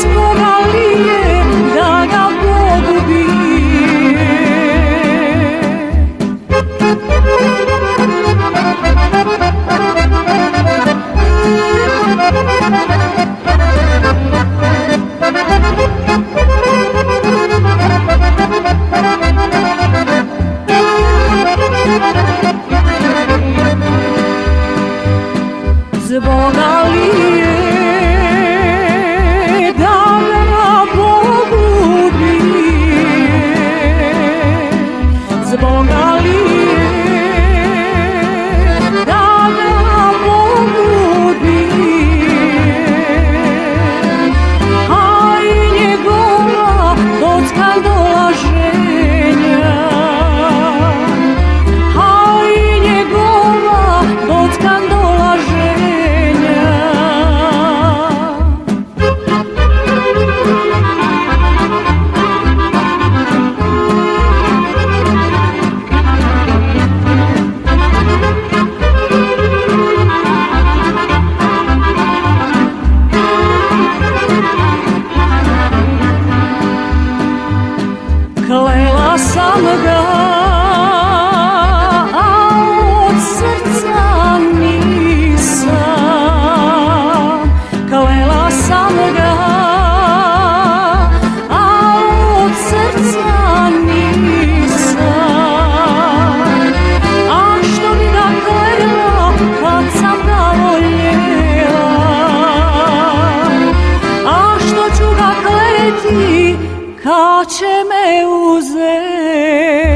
svoga lije da ga Bog ubije. Zbona lije da ga Bog ubije, zbona lije da ga Bog ubije, a i njegova bocka dolaženja, a i njegova bocka dolaženja. Klela sam ga, a od srca nisam. Klela sam ga, a od srca nisam. A što bi ga klela kad sam ga voljela, a što ću ga kleti kad će me uzeti.